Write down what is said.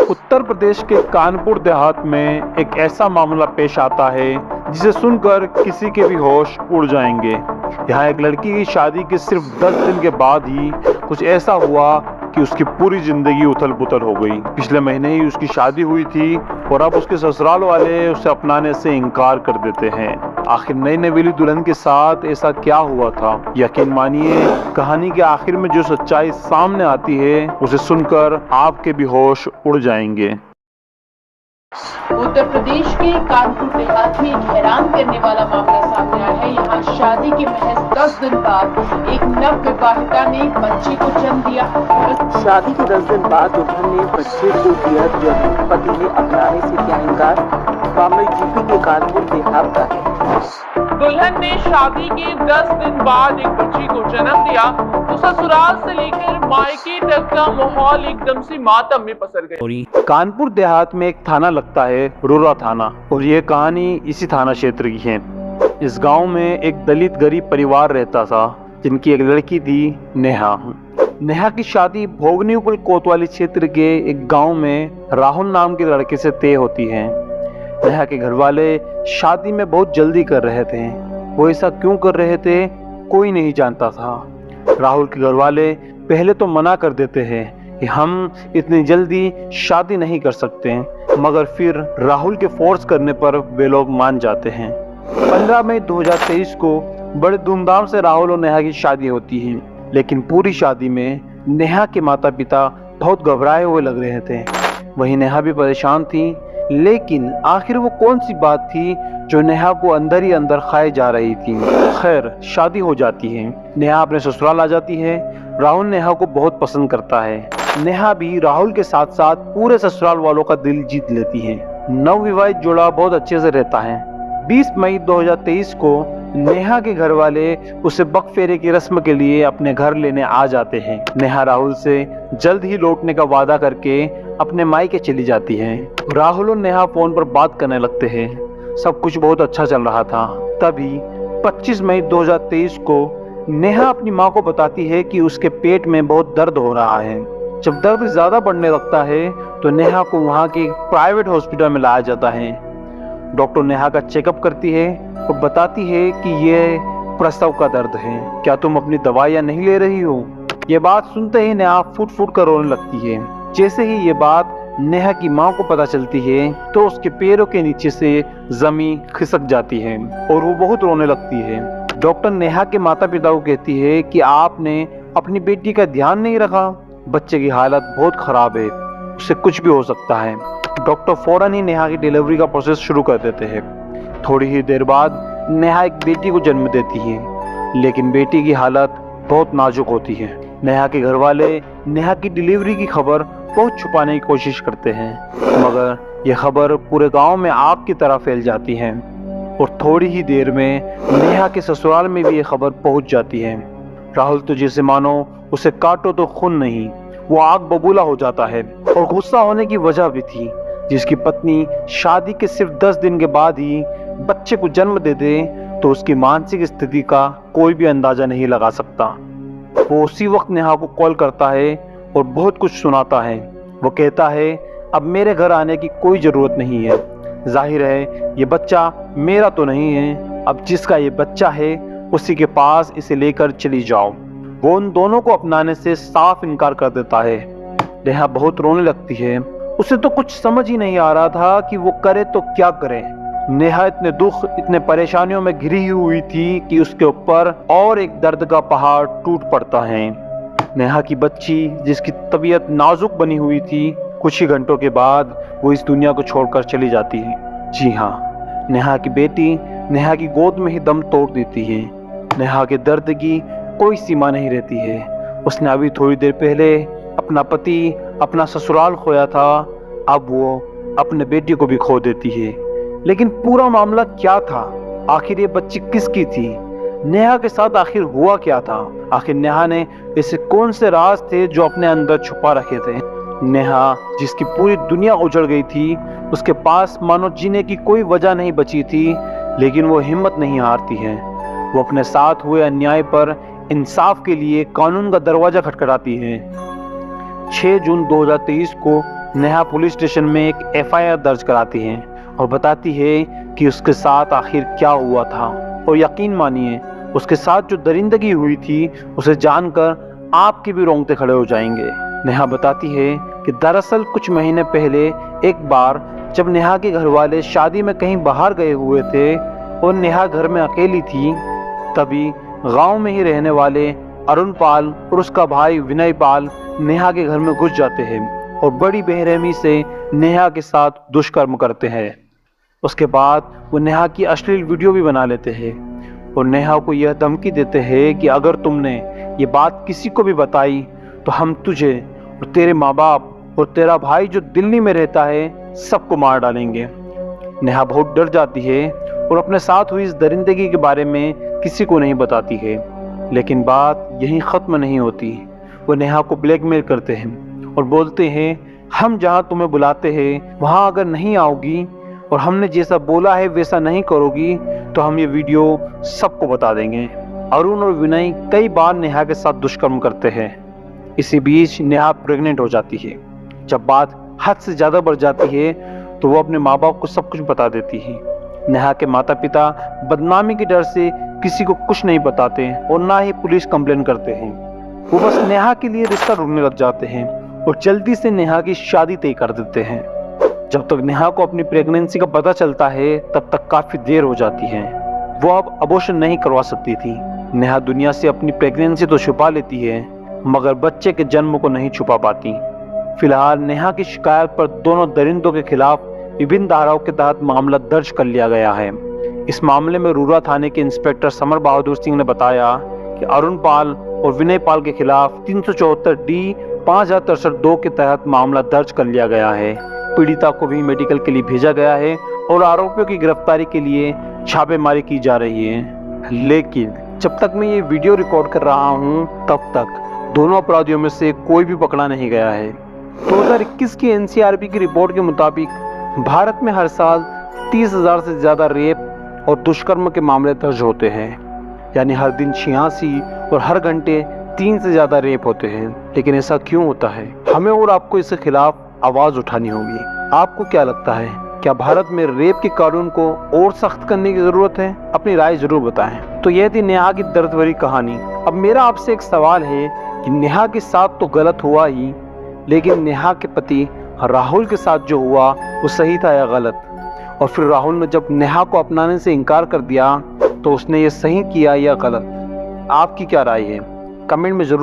उत्तर प्रदेश के कानपुर देहात में एक ऐसा मामला पेश आता है जिसे सुनकर किसी के भी होश उड़ जाएंगे। यहाँ एक लड़की की शादी के सिर्फ 10 दिन के बाद ही कुछ ऐसा हुआ कि उसकी पूरी जिंदगी उथल पुथल हो गई। पिछले महीने ही उसकी शादी हुई थी और अब उसके ससुराल वाले उसे अपनाने से इनकार कर देते हैं। आखिर नई नवेली दुल्हन के साथ ऐसा क्या हुआ था? यकीन मानिए, कहानी के आखिर में जो सच्चाई सामने आती है उसे सुनकर आपके भी होश उड़ जाएंगे। उत्तर प्रदेश के कानपुर देहात में एक हैरान करने वाला मामला सामने आया है। यहाँ शादी के महज 10 दिन बाद एक नवविवाहिता ने बच्चे को जन्म दिया। शादी के 10 दिन बाद दुल्हन ने बच्चे को दिया जन्म। पति ने अपनाने से किया इनकार। मामला यूपी के कानपुर देहात का है। दुल्हन ने शादी के 10 दिन बाद एक बच्ची को जन्म दिया तो ससुराल से लेकर मायके तक का माहौल एकदम से मातम में पसर गया। कानपुर देहात में एक थाना लगता है, रुरा थाना, और ये कहानी इसी थाना क्षेत्र की है। इस गांव में एक दलित गरीब परिवार रहता था जिनकी एक लड़की थी, नेहा। नेहा की शादी भोगनी उपल कोतवाली क्षेत्र के एक गांव में राहुल नाम के लड़के से तय होती है। नेहा के घर वाले शादी में बहुत जल्दी कर रहे थे। वो ऐसा क्यों कर रहे थे कोई नहीं जानता था। राहुल के घर वाले पहले तो मना कर देते हैं कि हम इतनी जल्दी शादी नहीं कर सकते, मगर फिर राहुल के फोर्स करने पर वे लोग मान जाते हैं। 15 मई 2023 को बड़े धूमधाम से राहुल और नेहा की शादी होती है, लेकिन पूरी शादी में नेहा के माता पिता बहुत घबराए हुए लग रहे थे। वहीं नेहा भी परेशान थी, लेकिन आखिर वो कौन सी बात थी जो नेहा को अंदर ही अंदर खाए जा रही थी। खैर, शादी हो जाती है। नेहा अपने ससुराल आ जाती है। राहुल नेहा को बहुत पसंद करता है। नेहा भी राहुल के साथ साथ पूरे ससुराल वालों का दिल जीत लेती है। नवविवाहित जोड़ा बहुत अच्छे से रहता है। 20 मई 2023 को नेहा के घर वाले उसे बकफेरे की रस्म के लिए अपने घर लेने आ जाते हैं। नेहा राहुल से जल्द ही लौटने का वादा करके अपने मायके चली जाती है। राहुल और नेहा फोन पर बात करने लगते हैं। सब कुछ बहुत अच्छा चल रहा था। तभी 25 मई 2023 को नेहा अपनी माँ को बताती है कि उसके पेट में बहुत दर्द हो रहा है। जब दर्द ज्यादा बढ़ने लगता है तो नेहा को वहाँ के प्राइवेट हॉस्पिटल में लाया जाता है। डॉक्टर नेहा का चेकअप करती है और बताती है कि ये प्रसव का दर्द है, क्या तुम अपनी दवाइयाँ नहीं ले रही हो? ये बात सुनते ही नेहा फुट फुट कर रोने लगती है। जैसे ही ये बात नेहा की माँ को पता चलती है तो उसके पैरों के नीचे से जमीन खिसक जाती है और वो बहुत रोने लगती है। डॉक्टर नेहा के माता पिता को कहती है कि आपने अपनी बेटी का ध्यान नहीं रखा, बच्चे की हालत बहुत खराब है, उससे कुछ भी हो सकता है। डॉक्टर फौरन ही नेहा की डिलीवरी का प्रोसेस शुरू कर देते हैं। थोड़ी ही देर बाद नेहा एक बेटी को जन्म देती है, लेकिन बेटी की हालत बहुत नाजुक होती है। नेहा के घर वाले नेहा की डिलीवरी की खबर बहुत छुपाने की कोशिश करते हैं, मगर यह खबर पूरे गांव में आग की तरह फैल जाती है और थोड़ी ही देर में नेहा के ससुराल में भी यह खबर पहुंच जाती है। राहुल तो जैसे मानो उसे काटो तो खून नहीं, वो आग बबूला हो जाता है। और गुस्सा होने की वजह भी थी, जिसकी पत्नी शादी के सिर्फ 10 दिन के बाद ही बच्चे को जन्म दे दे तो उसकी मानसिक स्थिति का कोई भी अंदाजा नहीं लगा सकता। वो उसी वक्त नेहा को कॉल करता है और बहुत कुछ सुनाता है। वो कहता है, अब मेरे घर आने की कोई जरूरत नहीं है, जाहिर है ये बच्चा मेरा तो नहीं है, अब जिसका ये बच्चा है उसी के पास इसे लेकर चली जाओ। वो उन दोनों को अपनाने से साफ इनकार कर देता है। नेहा बहुत रोने लगती है। उसे तो कुछ समझ ही नहीं आ रहा था कि वो करे तो क्या करे। नेहा इतने दुख, इतने परेशानियों में घिरी हुई थी कि उसके ऊपर और एक दर्द का पहाड़ टूट पड़ता है। नेहा की बच्ची, जिसकी तबीयत नाजुक बनी हुई थी, कुछ ही घंटों के बाद वो इस दुनिया को छोड़कर चली जाती है। जी हाँ, नेहा की बेटी नेहा की गोद में ही दम तोड़ देती है। नेहा के दर्द की कोई सीमा नहीं रहती है। उसने अभी थोड़ी देर पहले अपना पति, अपना ससुराल खोया था, अब वो अपने बेटी को भी खो देती है। लेकिन पूरा मामला क्या था? आखिर ये बच्ची किसकी थी? नेहा के साथ आखिर हुआ क्या था? आखिर नेहा ने ऐसे कौन से राज थे जो अपने अंदर छुपा रखे थे? नेहा, जिसकी पूरी दुनिया उजड़ गई थी, उसके पास मानो जीने की कोई वजह नहीं बची थी, लेकिन वो हिम्मत नहीं हारती है। वो अपने साथ हुए अन्याय पर इंसाफ के लिए कानून का दरवाजा खटखटाती है। 6 जून 2023 को नेहा पुलिस स्टेशन में एक FIR दर्ज कराती है और बताती है कि उसके साथ आखिर क्या हुआ था। और यकीन मानिए, उसके साथ जो दरिंदगी हुई थी उसे जानकर आपके भी रोंगटे खड़े हो जाएंगे। नेहा बताती है कि दरअसल कुछ महीने पहले एक बार जब नेहा के घर वाले शादी में कहीं बाहर गए हुए थे और नेहा घर में अकेली थी, तभी गांव में ही रहने वाले अरुण पाल और उसका भाई विनय पाल नेहा के घर में घुस जाते हैं और बड़ी बेरहमी से नेहा के साथ दुष्कर्म करते हैं। उसके बाद वो नेहा की अश्लील वीडियो भी बना लेते हैं और नेहा को यह धमकी देते हैं कि अगर तुमने ये बात किसी को भी बताई तो हम तुझे और तेरे माँ बाप और तेरा भाई जो दिल्ली में रहता है सबको मार डालेंगे। नेहा बहुत डर जाती है और अपने साथ हुई इस दरिंदगी के बारे में किसी को नहीं बताती है। लेकिन बात यहीं ख़त्म नहीं होती। वो नेहा को ब्लैकमेल करते हैं और बोलते हैं, हम जहाँ तुम्हें बुलाते हैं वहाँ अगर नहीं आओगी और हमने जैसा बोला है वैसा नहीं करोगी तो हम ये वीडियो सबको बता देंगे। अरुण और विनय कई बार नेहा के साथ दुष्कर्म करते हैं। इसी बीच नेहा प्रेग्नेंट हो जाती है। जब बात हद से ज़्यादा बढ़ जाती है तो वो अपने माँ बाप को सब कुछ बता देती है। नेहा के माता पिता बदनामी के डर से किसी को कुछ नहीं बताते और ना ही पुलिस कंप्लेन करते हैं। वो बस नेहा के लिए रिश्ता ढूंढने लग जाते हैं और जल्दी से नेहा की शादी तय कर देते हैं। जब तक नेहा को अपनी प्रेगनेंसी का पता चलता है तब तक काफी देर हो जाती है। वो अब अबॉर्शन नहीं करवा सकती थी। नेहा दुनिया से अपनी प्रेगनेंसी तो छुपा लेती है मगर बच्चे के जन्म को नहीं छुपा पाती। फिलहाल नेहा की शिकायत पर दोनों दरिंदों के खिलाफ विभिन्न धाराओं के तहत मामला दर्ज कर लिया गया है। इस मामले में रूरा थाने के इंस्पेक्टर समर बहादुर सिंह ने बताया कि अरुण पाल और विनय पाल के खिलाफ 374D 5063-2 के तहत मामला दर्ज कर लिया गया है। पीड़िता को भी मेडिकल के लिए भेजा गया है और आरोपियों की गिरफ्तारी के लिए छापेमारी की जा रही है। लेकिन जब तक मैं ये वीडियो रिकॉर्ड कर रहा हूँ तब तक दोनों अपराधियों में से कोई भी पकड़ा नहीं गया है। 2021 की NCRB की रिपोर्ट के मुताबिक भारत में हर साल 30,000 से ज़्यादा रेप और दुष्कर्म के मामले दर्ज होते हैं। यानी हर दिन 86 और हर घंटे 3 से ज़्यादा रेप होते हैं। लेकिन ऐसा क्यों होता है? हमें और आपको इसके खिलाफ आवाज़ उठानी होगी। आपको क्या लगता है, क्या भारत में रेप के कानून को और सख्त करने की ज़रूरत है? अपनी राय ज़रूर बताएं। तो यह थी नेहा की दर्द भरी कहानी। अब मेरा आपसे एक सवाल है कि नेहा के साथ तो गलत हुआ ही, लेकिन नेहा के पति राहुल के साथ जो हुआ वो सही था या गलत? और फिर राहुल ने जब नेहा को अपनाने से इनकार कर दिया तो उसने ये सही किया या गलत? आपकी क्या राय है? कमेंट में ज़रूर